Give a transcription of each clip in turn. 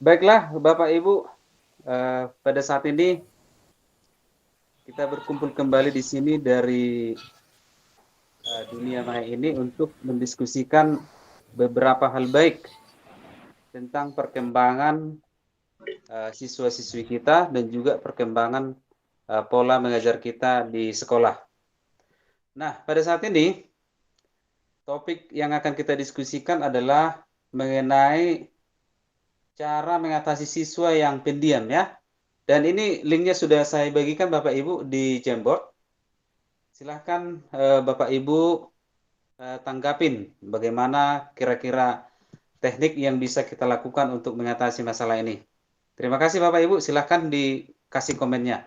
Baiklah, Bapak Ibu, pada saat ini kita berkumpul kembali di sini dari dunia maya ini untuk mendiskusikan beberapa hal baik tentang perkembangan siswa-siswi kita dan juga perkembangan pola mengajar kita di sekolah. Nah, pada saat ini topik yang akan kita diskusikan adalah mengenai cara mengatasi siswa yang pendiam ya. Dan ini linknya sudah saya bagikan Bapak Ibu di Jamboard. Silahkan Bapak Ibu tanggapin bagaimana kira-kira teknik yang bisa kita lakukan untuk mengatasi masalah ini. Terima kasih Bapak Ibu, silahkan dikasih komennya.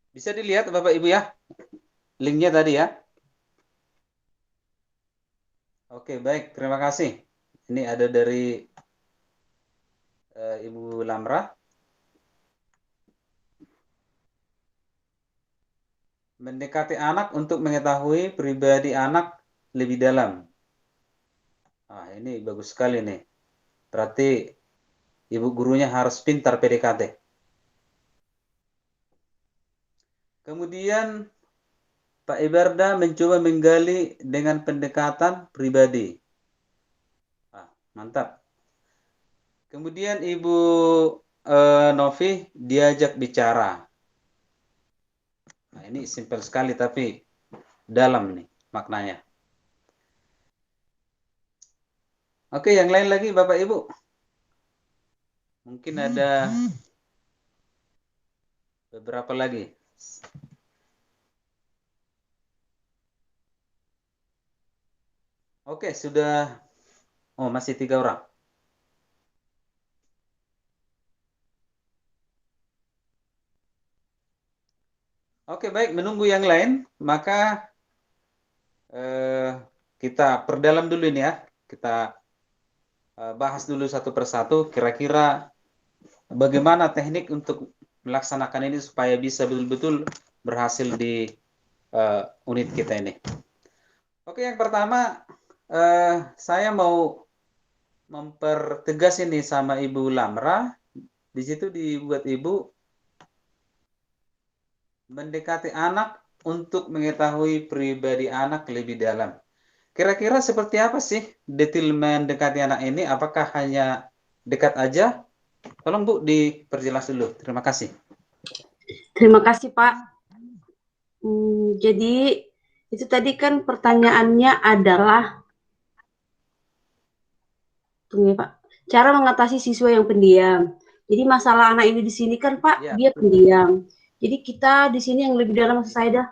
Bisa dilihat Bapak Ibu ya, linknya tadi ya. Oke, baik, terima kasih. Ini ada dari Ibu Lamra. Mendekati anak untuk mengetahui pribadi anak lebih dalam. Ah, ini bagus sekali nih. Berarti ibu gurunya harus pintar PDKT. Kemudian Pak Ibarda mencoba menggali dengan pendekatan pribadi. Ah, mantap. Kemudian Ibu Novi diajak bicara. Nah, ini simpel sekali tapi dalam nih maknanya. Oke, yang lain lagi Bapak Ibu. Mungkin ada beberapa lagi. Oke, sudah. Oh, masih 3 orang. Oke, baik. Menunggu yang lain, maka kita perdalam dulu ini ya. Kita bahas dulu satu persatu. Kira-kira bagaimana teknik untuk melaksanakan ini supaya bisa betul-betul berhasil di unit kita ini. Oke, yang pertama saya mau mempertegas ini sama Ibu Lamra. Di situ dibuat Ibu mendekati anak untuk mengetahui pribadi anak lebih dalam. Kira-kira seperti apa sih detail mendekati anak ini? Apakah hanya dekat aja? Tolong Bu diperjelas dulu. Terima kasih. Terima kasih Pak. Jadi itu tadi kan pertanyaannya adalah, tunggu ya Pak, cara mengatasi siswa yang pendiam. Jadi masalah anak ini di sini kan Pak, Ya, dia betul. pendiam. Jadi kita di sini yang lebih dalam maksud saya dah,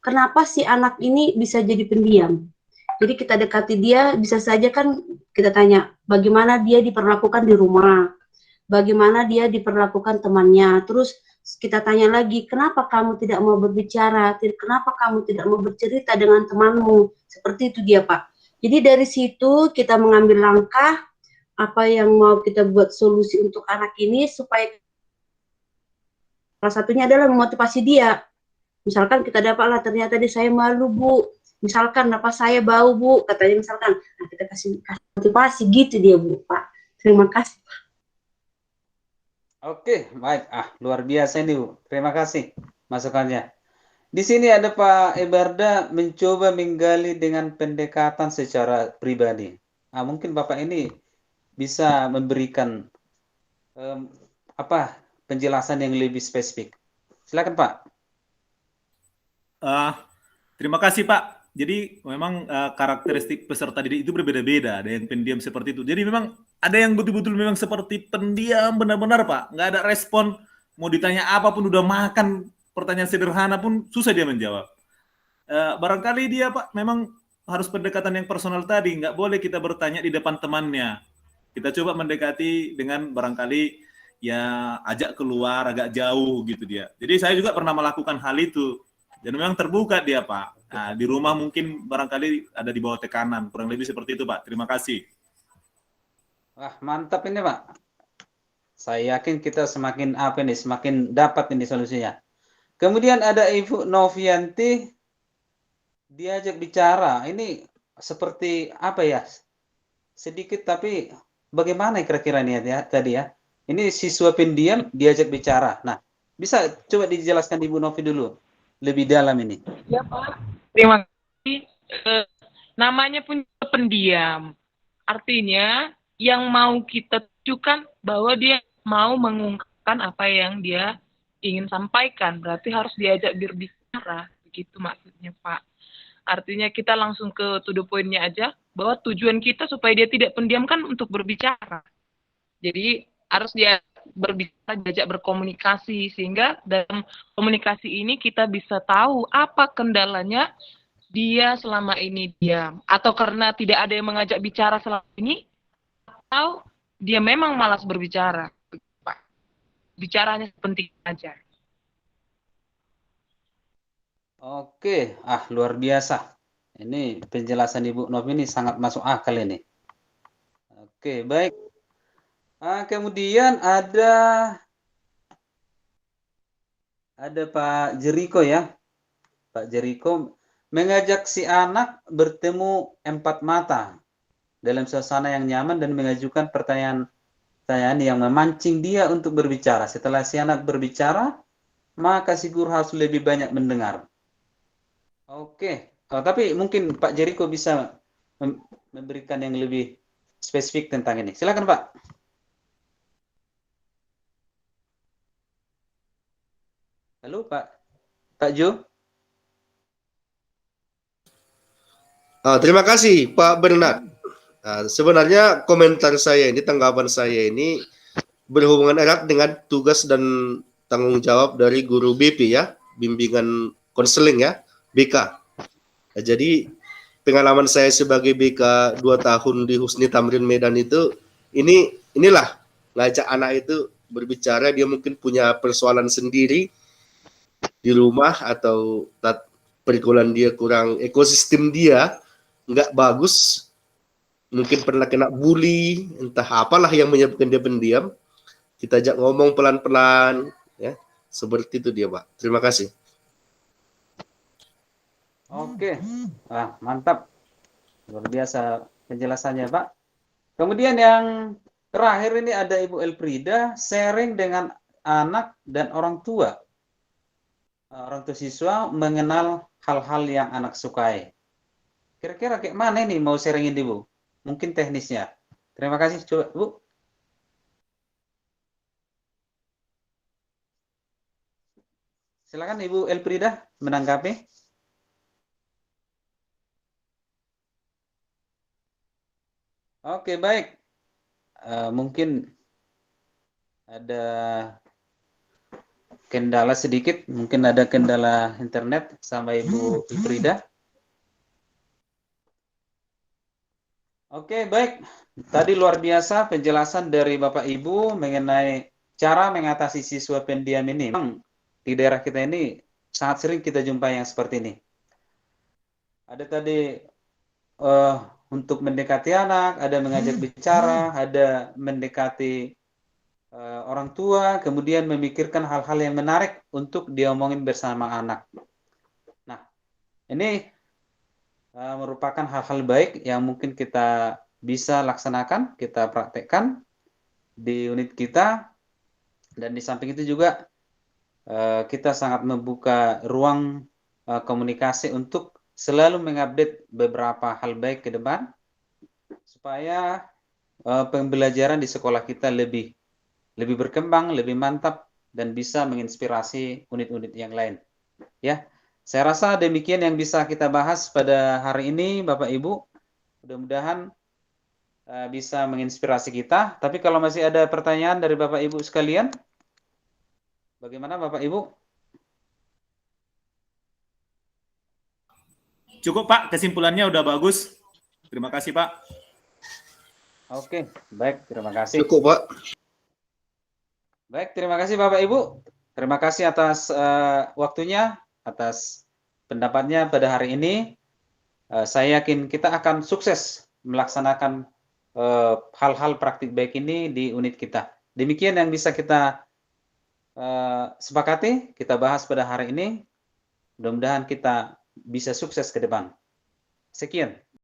kenapa si anak ini bisa jadi pendiam? Jadi kita dekati dia, bisa saja kan kita tanya, bagaimana dia diperlakukan di rumah, bagaimana dia diperlakukan temannya. Terus kita tanya lagi, kenapa kamu tidak mau berbicara? Kenapa kamu tidak mau bercerita dengan temanmu? Seperti itu dia, Pak. Jadi dari situ kita mengambil langkah apa yang mau kita buat solusi untuk anak ini supaya salah satunya adalah memotivasi dia. Misalkan kita dapatlah ternyata dia saya malu Bu. Misalkan apa saya bau Bu, katanya misalkan. Nah, kita kasih motivasi gitu dia Bu, Pak. Terima kasih. Oke, baik. Luar biasa ini Bu. Terima kasih masukannya. Di sini ada Pak Ebarda mencoba menggali dengan pendekatan secara pribadi. Mungkin Bapak ini bisa memberikan penjelasan yang lebih spesifik. Silakan Pak. Terima kasih Pak. Jadi memang karakteristik peserta didik itu berbeda-beda. Ada yang pendiam seperti itu. Jadi memang ada yang betul-betul memang seperti pendiam benar-benar Pak. Nggak ada respon. Mau ditanya apapun udah makan pertanyaan sederhana pun susah dia menjawab. Barangkali dia Pak memang harus pendekatan yang personal tadi, nggak boleh kita bertanya di depan temannya. Kita coba mendekati dengan barangkali ya ajak keluar agak jauh gitu dia. Jadi saya juga pernah melakukan hal itu dan memang terbuka dia Pak. Nah, di rumah mungkin barangkali ada di bawah tekanan, kurang lebih seperti itu Pak. Terima kasih. Wah, mantap ini Pak. Saya yakin kita semakin apa nih, semakin dapat ini solusinya. Kemudian ada Ibu Novianti diajak bicara. Ini seperti apa ya? Sedikit tapi bagaimana kira-kira nih ya tadi ya? Ini siswa pendiam diajak bicara. Nah, bisa coba dijelaskan Ibu Novi dulu lebih dalam ini. Ya Pak, terima kasih. Namanya pun pendiam. Artinya yang mau kita tunjukkan bahwa dia mau mengungkapkan apa yang dia ingin sampaikan. Berarti harus diajak berbicara. Begitu maksudnya Pak. Artinya kita langsung ke to the point-nya aja, bahwa tujuan kita supaya dia tidak pendiam kan untuk berbicara. Jadi harus dia berbicara, diajak berkomunikasi, sehingga dalam komunikasi ini kita bisa tahu apa kendalanya dia selama ini diam, atau karena tidak ada yang mengajak bicara selama ini, atau dia memang malas berbicara. Bicaranya penting aja. Oke, luar biasa. Ini penjelasan Ibu Novi ini sangat masuk akal ini. Oke, baik. Kemudian ada Pak Jeriko ya. Pak Jeriko mengajak si anak bertemu empat mata dalam suasana yang nyaman dan mengajukan pertanyaan yang memancing dia untuk berbicara. Setelah si anak berbicara, maka si guru harus lebih banyak mendengar. Oke, tapi mungkin Pak Jeriko bisa memberikan yang lebih spesifik tentang ini. Silakan Pak. Halo Pak Jo. Terima kasih Pak Bernard. Sebenarnya komentar saya ini, tanggapan saya ini berhubungan erat dengan tugas dan tanggung jawab dari guru BP ya, bimbingan konseling ya, BK. Jadi pengalaman saya sebagai BK 2 tahun di Husni Tamrin Medan itu, inilah ngajak anak itu berbicara, dia mungkin punya persoalan sendiri di rumah atau pergaulan dia kurang, ekosistem dia nggak bagus, mungkin pernah kena bully, entah apalah yang menyebabkan dia pendiam. Kita ajak ngomong pelan-pelan, ya, seperti itu dia, Pak. Terima kasih. Oke, mantap, luar biasa penjelasannya, Pak. Kemudian yang terakhir ini ada Ibu Elfrida, sharing dengan anak dan orang tua siswa mengenal hal-hal yang anak sukai. Kira-kira kayak mana ini mau sharingin Ibu? Mungkin teknisnya. Terima kasih, coba Bu. Silakan Ibu Elfrida menanggapi. Oke, baik. Mungkin ada kendala sedikit, mungkin ada kendala internet sama Ibu Elfrida. Oke, baik. Tadi luar biasa penjelasan dari Bapak Ibu mengenai cara mengatasi siswa pendiam ini. Memang di daerah kita ini sangat sering kita jumpai yang seperti ini. Ada tadi untuk mendekati anak, ada mengajak bicara, ada mendekati orang tua, kemudian memikirkan hal-hal yang menarik untuk diomongin bersama anak. Nah, ini merupakan hal-hal baik yang mungkin kita bisa laksanakan, kita praktekkan di unit kita, dan di samping itu juga kita sangat membuka ruang komunikasi untuk selalu mengupdate beberapa hal baik ke depan, supaya pembelajaran di sekolah kita lebih berkembang, lebih mantap, dan bisa menginspirasi unit-unit yang lain. Ya. Saya rasa demikian yang bisa kita bahas pada hari ini, Bapak Ibu. Mudah-mudahan bisa menginspirasi kita. Tapi kalau masih ada pertanyaan dari Bapak Ibu sekalian, bagaimana Bapak Ibu? Cukup Pak, kesimpulannya udah bagus. Terima kasih Pak. Oke, baik, terima kasih. Cukup, Pak. Baik, terima kasih Bapak Ibu. Terima kasih atas waktunya, atas pendapatnya pada hari ini. Saya yakin kita akan sukses melaksanakan hal-hal praktik baik ini di unit kita. Demikian yang bisa kita sepakati, kita bahas pada hari ini. Mudah-mudahan kita bisa sukses ke depan. Sekian.